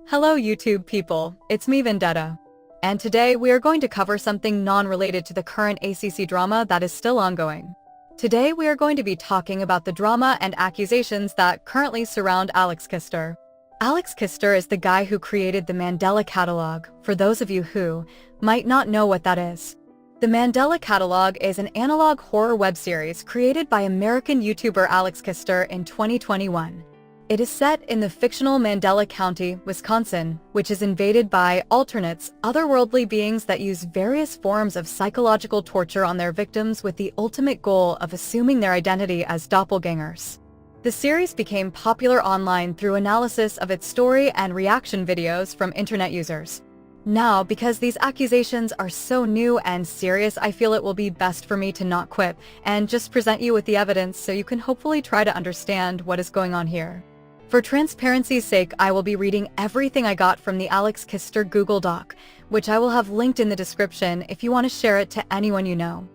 Hello YouTube people, it's me Vendetta. And today we are going to cover something non-related to the current ACC drama that is still ongoing. Today we are going to be talking about the drama and accusations that currently surround Alex Kister. Alex Kister is the guy who created the Mandela Catalog, for those of you who might not know what that is. The Mandela Catalog is an analog horror web series created by American YouTuber Alex Kister in 2021. It is set in the fictional Mandela County, Wisconsin, which is invaded by alternates, otherworldly beings that use various forms of psychological torture on their victims with the ultimate goal of assuming their identity as doppelgangers. The series became popular online through analysis of its story and reaction videos from internet users. Now, because these accusations are so new and serious, I feel it will be best for me to not quit and just present you with the evidence so you can hopefully try to understand what is going on here. For transparency's sake, I will be reading everything I got from the Alex Kister Google Doc, which I will have linked in the description if you want to share it to anyone you know.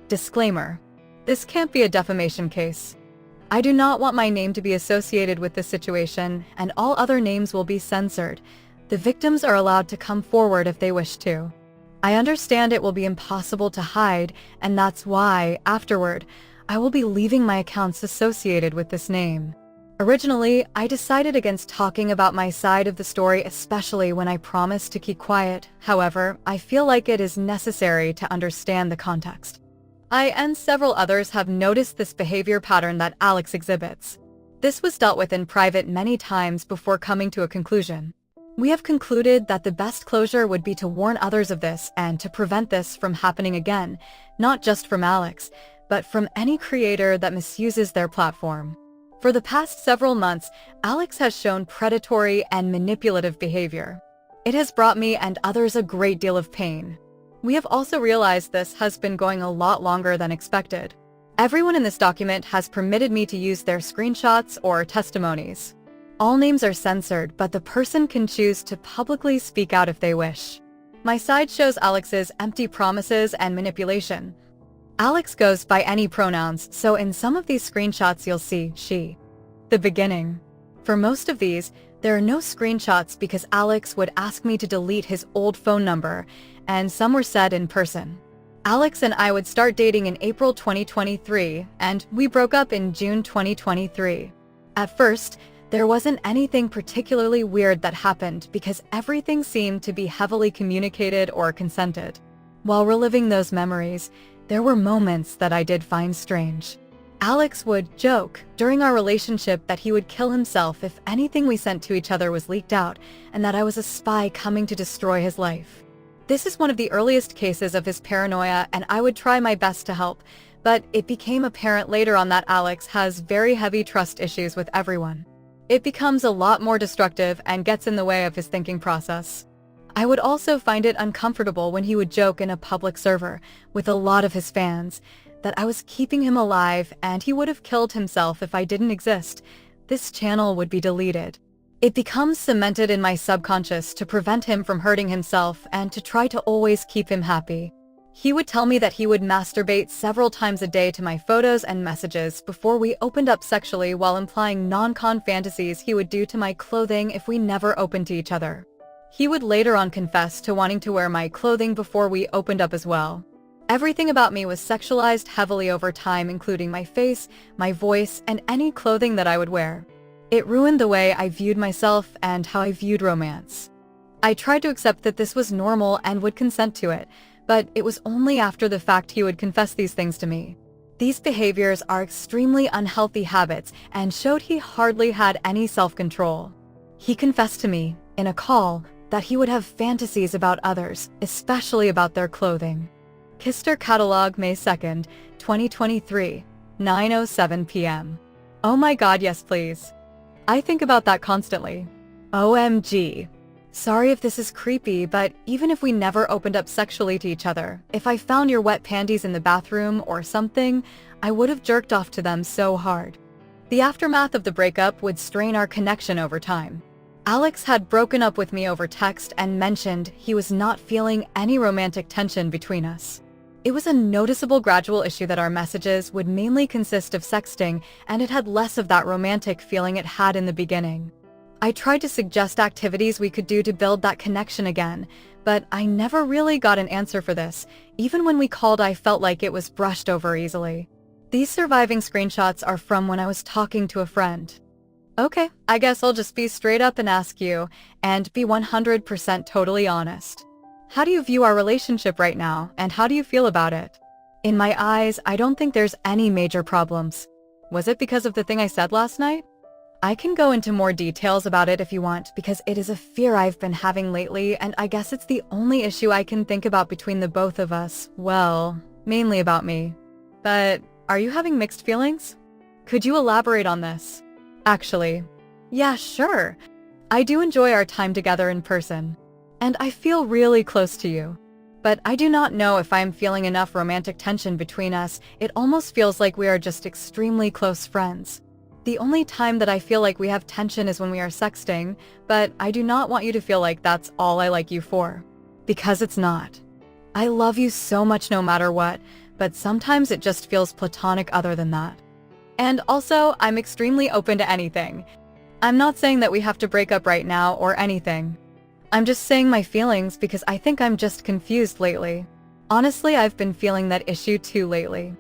Disclaimer: this can't be a defamation case. I do not want my name to be associated with this situation, and all other names will be censored. The victims are allowed to come forward if they wish to. I understand it will be impossible to hide, and that's why, afterward, I will be leaving my accounts associated with this name. Originally, I decided against talking about my side of the story, especially when I promised to keep quiet. However, I feel like it is necessary to understand the context. I and several others have noticed this behavior pattern that Alex exhibits. This was dealt with in private many times before coming to a conclusion. We have concluded that the best closure would be to warn others of this and to prevent this from happening again, not just from Alex, but from any creator that misuses their platform. For the past several months, Alex has shown predatory and manipulative behavior. It has brought me and others a great deal of pain. We have also realized this has been going a lot longer than expected. Everyone in this document has permitted me to use their screenshots or testimonies. All names are censored, but the person can choose to publicly speak out if they wish. My side shows Alex's empty promises and manipulation. Alex goes by any pronouns, so in some of these screenshots you'll see she. The beginning. For most of these, there are no screenshots because Alex would ask me to delete his old phone number, and some were said in person. Alex and I would start dating in April 2023, and we broke up in June 2023. At first, there wasn't anything particularly weird that happened because everything seemed to be heavily communicated or consented. While reliving those memories, there were moments that I did find strange. Alex would joke during our relationship that he would kill himself if anything we sent to each other was leaked out, and that I was a spy coming to destroy his life. This is one of the earliest cases of his paranoia, and I would try my best to help, but it became apparent later on that Alex has very heavy trust issues with everyone. It becomes a lot more destructive and gets in the way of his thinking process. I would also find it uncomfortable when he would joke in a public server with a lot of his fans that I was keeping him alive and he would have killed himself if I didn't exist. This channel would be deleted. It becomes cemented in my subconscious to prevent him from hurting himself and to try to always keep him happy. He would tell me that he would masturbate several times a day to my photos and messages before we opened up sexually, while implying non-con fantasies he would do to my clothing if we never opened to each other. He would later on confess to wanting to wear my clothing before we opened up as well. Everything about me was sexualized heavily over time, including my face, my voice, and any clothing that I would wear. It ruined the way I viewed myself and how I viewed romance. I tried to accept that this was normal and would consent to it, but it was only after the fact he would confess these things to me. These behaviors are extremely unhealthy habits and showed he hardly had any self-control. He confessed to me, in a call, that he would have fantasies about others, especially about their clothing. Kister Catalog, May 2nd, 2023, 9:07 p.m. Oh my god, yes please. I think about that constantly. OMG. Sorry if this is creepy, but even if we never opened up sexually to each other, if I found your wet panties in the bathroom or something, I would have jerked off to them so hard. The aftermath of the breakup would strain our connection over time. Alex had broken up with me over text and mentioned he was not feeling any romantic tension between us. It was a noticeable gradual issue that our messages would mainly consist of sexting, and it had less of that romantic feeling it had in the beginning. I tried to suggest activities we could do to build that connection again, but I never really got an answer for this. Even when we called, I felt like it was brushed over easily. These surviving screenshots are from when I was talking to a friend. Okay, I guess I'll just be straight up and ask you, and be 100% totally honest. How do you view our relationship right now, and how do you feel about it? In my eyes, I don't think there's any major problems. Was it because of the thing I said last night? I can go into more details about it if you want, because it is a fear I've been having lately, and I guess it's the only issue I can think about between the both of us. Well, mainly about me. But are you having mixed feelings? Could you elaborate on this? Actually, yeah, sure. I do enjoy our time together in person, and I feel really close to you. But I do not know if I am feeling enough romantic tension between us. It almost feels like we are just extremely close friends. The only time that I feel like we have tension is when we are sexting, but I do not want you to feel like that's all I like you for. Because it's not. I love you so much no matter what, but sometimes it just feels platonic other than that. And also, I'm extremely open to anything. I'm not saying that we have to break up right now or anything. I'm just saying my feelings because I think I'm just confused lately. Honestly, I've been feeling that issue too lately.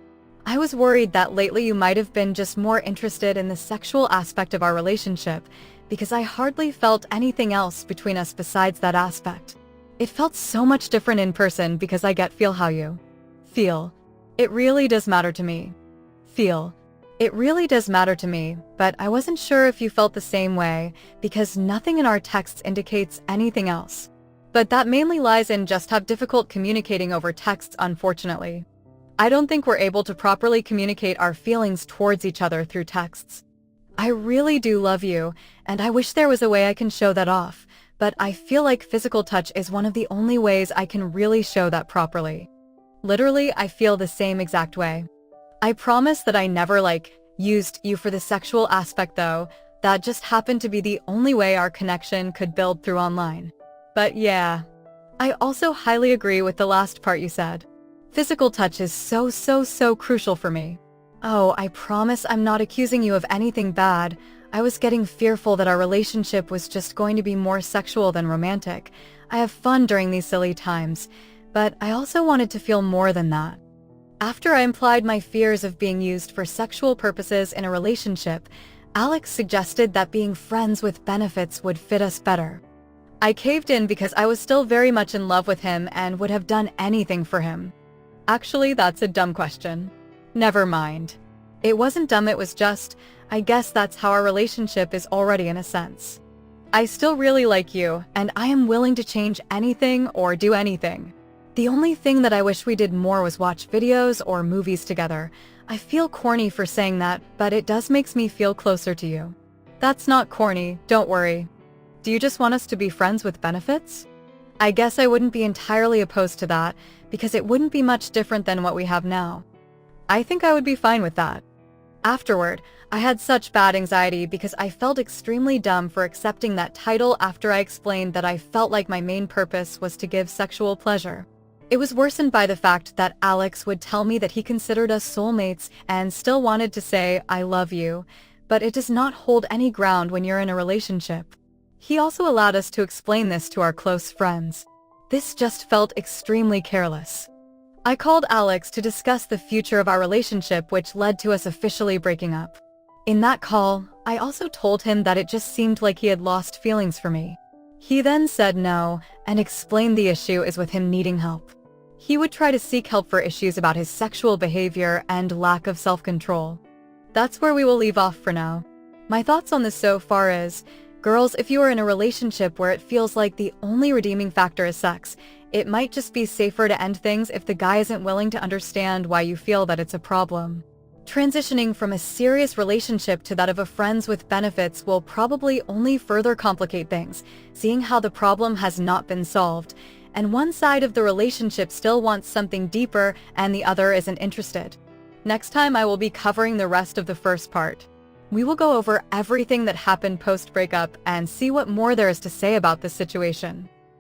I was worried that lately you might have been just more interested in the sexual aspect of our relationship because I hardly felt anything else between us besides that aspect. It felt so much different in person because I feel how you feel. It really does matter to me. Feel. It really does matter to me, but I wasn't sure if you felt the same way because nothing in our texts indicates anything else. But that mainly lies in just how difficult communicating over texts, unfortunately. I don't think we're able to properly communicate our feelings towards each other through texts. I really do love you, and I wish there was a way I can show that off, but I feel like physical touch is one of the only ways I can really show that properly. Literally, I feel the same exact way. I promise that I never used you for the sexual aspect though. That just happened to be the only way our connection could build through online. But yeah, I also highly agree with the last part you said. Physical touch is so crucial for me. Oh, I promise I'm not accusing you of anything bad. I was getting fearful that our relationship was just going to be more sexual than romantic. I have fun during these silly times, but I also wanted to feel more than that. After I implied my fears of being used for sexual purposes in a relationship, Alex suggested that being friends with benefits would fit us better. I caved in because I was still very much in love with him and would have done anything for him. Actually, that's a dumb question. Never mind. It wasn't dumb, it was just, I guess that's how our relationship is already in a sense. I still really like you, and I am willing to change anything or do anything. The only thing that I wish we did more was watch videos or movies together. I feel corny for saying that, but it does makes me feel closer to you. That's not corny, don't worry. Do you just want us to be friends with benefits? I guess I wouldn't be entirely opposed to that, because it wouldn't be much different than what we have now. I think I would be fine with that. Afterward, I had such bad anxiety because I felt extremely dumb for accepting that title after I explained that I felt like my main purpose was to give sexual pleasure. It was worsened by the fact that Alex would tell me that he considered us soulmates and still wanted to say, I love you, but it does not hold any ground when you're in a relationship. He also allowed us to explain this to our close friends. This just felt extremely careless. I called Alex to discuss the future of our relationship, which led to us officially breaking up. In that call, I also told him that it just seemed like he had lost feelings for me. He then said no and explained the issue is with him needing help. He would try to seek help for issues about his sexual behavior and lack of self-control. That's where we will leave off for now. My thoughts on this so far is, girls, if you are in a relationship where it feels like the only redeeming factor is sex, it might just be safer to end things if the guy isn't willing to understand why you feel that it's a problem. Transitioning from a serious relationship to that of a friends with benefits will probably only further complicate things, seeing how the problem has not been solved, and one side of the relationship still wants something deeper and the other isn't interested. Next time I will be covering the rest of the first part. We will go over everything that happened post-breakup and see what more there is to say about this situation.